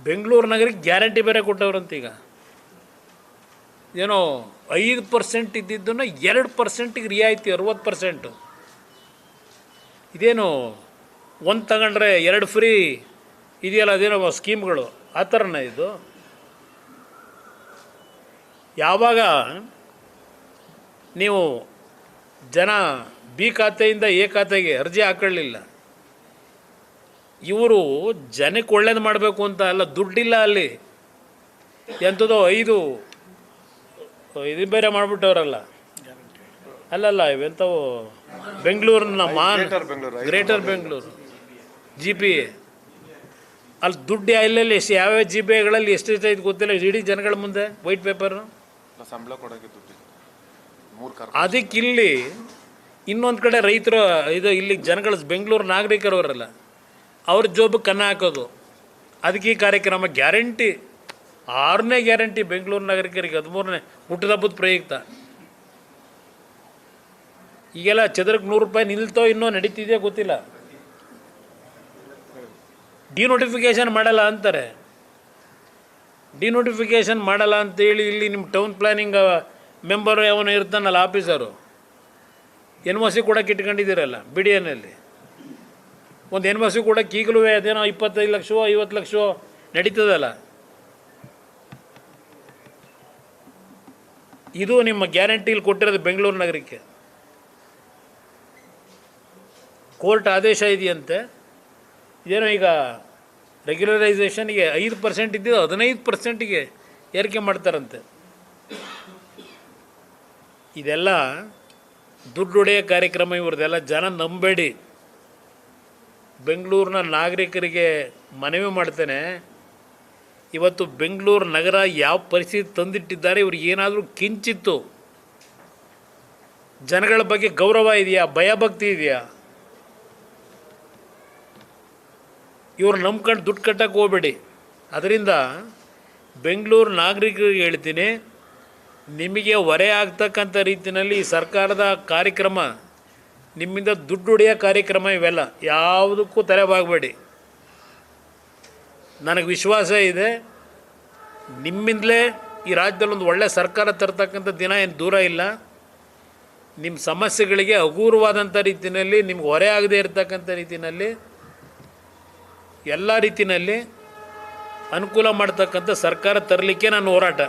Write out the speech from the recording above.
ಬೆಂಗಳೂರು ನಗರಕ್ಕೆ ಗ್ಯಾರಂಟಿ ಬೇರೆ ಕೊಟ್ಟವ್ರಂತೀಗ. ಏನೋ 5% ಇದ್ದಿದ್ದನ್ನು 2%ಗೆ ರಿಯಾಯಿತಿ 60%. ಇದೇನು ಒಂದು ತಗೊಂಡ್ರೆ 2 ಫ್ರೀ ಇದೆಯಲ್ಲ, ಅದೇನೋ ಸ್ಕೀಮ್ಗಳು ಆ ಥರನೇ ಇದು. ಯಾವಾಗ ನೀವು ಜನ ಬಿ ಖಾತೆಯಿಂದ ಎ ಖಾತೆಗೆ ಅರ್ಜಿ ಹಾಕೊಳ್ಳಿಲ್ಲ, ಇವರು ಜನಕ್ಕೆ ಒಳ್ಳೇದು ಮಾಡಬೇಕು ಅಂತ ಅಲ್ಲ, ದುಡ್ಡಿಲ್ಲ ಅಲ್ಲಿ, ಎಂಥದೋ 5 ಇದು ಬೇರೆ ಮಾಡಿಬಿಟ್ಟವ್ರಲ್ಲ, ಅಲ್ಲಲ್ಲ ಇವೆಂಥವು ಬೆಂಗಳೂರಿನ ಗ್ರೇಟರ್ ಬೆಂಗಳೂರು GPA ಅಲ್ಲಿ ದುಡ್ಡು ಎಲ್ಲೆಲ್ಲಿ ಎಷ್ಟು ಯಾವ್ಯಾವ GPAಗಳಲ್ಲಿ ಎಷ್ಟೆಷ್ಟು ಗೊತ್ತಿಲ್ಲ, ಇಡೀ ಜನಗಳ ಮುಂದೆ ವೈಟ್ ಪೇಪರ್. ಅದಕ್ಕಿಲ್ಲಿ ಇನ್ನೊಂದು ಕಡೆ ರೈತರು ಇದು ಇಲ್ಲಿ ಜನಗಳು ಬೆಂಗಳೂರು ನಾಗರಿಕರವರಲ್ಲ ಅವ್ರ ಜೋಬಿಗೆ ಕನ್ನ ಹಾಕೋದು. ಅದಕ್ಕೆ ಈ ಕಾರ್ಯಕ್ರಮ ಗ್ಯಾರಂಟಿ 6ನೇ ಗ್ಯಾರಂಟಿ ಬೆಂಗಳೂರು ನಾಗರಿಕರಿಗೆ 13ನೇ ಹುಟ್ಟುಹಬ್ಬದ ಪ್ರಯುಕ್ತ. ಈಗೆಲ್ಲ ಚದರಕ್ಕೆ 100 ರೂಪಾಯಿ ನಿಲ್ತೋ ಇನ್ನೂ ನಡೀತಿದೆಯೋ ಗೊತ್ತಿಲ್ಲ. ಡಿನೋಟಿಫಿಕೇಷನ್ ಮಾಡಲ್ಲ ಅಂತಾರೆ. ಡಿನೋಟಿಫಿಕೇಷನ್ ಮಾಡಲ್ಲ ಅಂತೇಳಿ ಇಲ್ಲಿ ನಿಮ್ಮ ಟೌನ್ ಪ್ಲ್ಯಾನಿಂಗ್ ಮೆಂಬರು ಅವನು ಇರ್ತಾನಲ್ಲ ಆಫೀಸರು, NOC ಕೊಡೋಕೆ ಇಟ್ಕೊಂಡಿದ್ದೀರಲ್ಲ BDNಲ್ಲಿ. ಒಂದು NOC ಕೊಡೋಕೆ ಈಗಲೂ ಅದೇನೋ 25 ಲಕ್ಷವೋ 50 ಲಕ್ಷವೋ ನಡೀತದಲ್ಲ. ಇದು ನಿಮ್ಮ ಗ್ಯಾರಂಟಿಲಿ ಕೊಟ್ಟಿರೋದು ಬೆಂಗಳೂರು ನಗರಕ್ಕೆ. ಕೋರ್ಟ್ ಆದೇಶ ಇದೆಯಂತೆ, ಇದೇನೋ ಈಗ ರೆಗ್ಯುಲರೈಸೇಷನ್ಗೆ 5% ಇದ್ದಿದ್ದು 15%ಗೆ ಏರಿಕೆ ಮಾಡ್ತಾರಂತೆ. ಇದೆಲ್ಲ ದುಡ್ಡು ಹೊಡೆಯೋ ಕಾರ್ಯಕ್ರಮ ಇವ್ರದ್ದೆಲ್ಲ. ಜನ ನಂಬೇಡಿ. ಬೆಂಗಳೂರಿನ ನಾಗರಿಕರಿಗೆ ಮನವಿ ಮಾಡ್ತೇನೆ, ಇವತ್ತು ಬೆಂಗಳೂರು ನಗರ ಯಾವ ಪರಿಸ್ಥಿತಿ ತಂದಿಟ್ಟಿದ್ದಾರೆ, ಇವ್ರಿಗೆ ಏನಾದರೂ ಕಿಂಚಿತ್ತು ಜನಗಳ ಬಗ್ಗೆ ಗೌರವ ಇದೆಯಾ, ಭಯಭಕ್ತಿ ಇದೆಯಾ? ಇವ್ರು ನಂಬ್ಕೊಂಡು ದುಡ್ಡು ಕಟ್ಟಕ್ಕೆ ಹೋಗಬೇಡಿ. ಅದರಿಂದ ಬೆಂಗಳೂರು ನಾಗರಿಕರಿಗೆ ಹೇಳ್ತೀನಿ, ನಿಮಗೆ ಹೊರೆ ಆಗ್ತಕ್ಕಂಥ ರೀತಿಯಲ್ಲಿ ಈ ಸರ್ಕಾರದ ಕಾರ್ಯಕ್ರಮ, ನಿಮ್ಮಿಂದ ದುಡ್ಡು ಹೊಡೆಯೋ ಕಾರ್ಯಕ್ರಮ ಇವೆಲ್ಲ ಯಾವುದಕ್ಕೂ ತಲೆಬಾಗಬೇಡಿ. ನನಗೆ ವಿಶ್ವಾಸ ಇದೆ, ನಿಮ್ಮಿಂದಲೇ ಈ ರಾಜ್ಯದಲ್ಲಿ ಒಂದು ಒಳ್ಳೆಯ ಸರ್ಕಾರ ತರ್ತಕ್ಕಂಥ ದಿನ ಏನು ದೂರ ಇಲ್ಲ. ನಿಮ್ಮ ಸಮಸ್ಯೆಗಳಿಗೆ ಹಗುರವಾದಂಥ ರೀತಿಯಲ್ಲಿ, ನಿಮ್ಗೆ ಹೊರೆ ಆಗದೇ ಇರತಕ್ಕಂಥ ರೀತಿಯಲ್ಲಿ, ಎಲ್ಲ ರೀತಿಯಲ್ಲಿ ಅನುಕೂಲ ಮಾಡ್ತಕ್ಕಂಥ ಸರ್ಕಾರ ತರಲಿಕ್ಕೆ ನಾನು ಹೋರಾಟ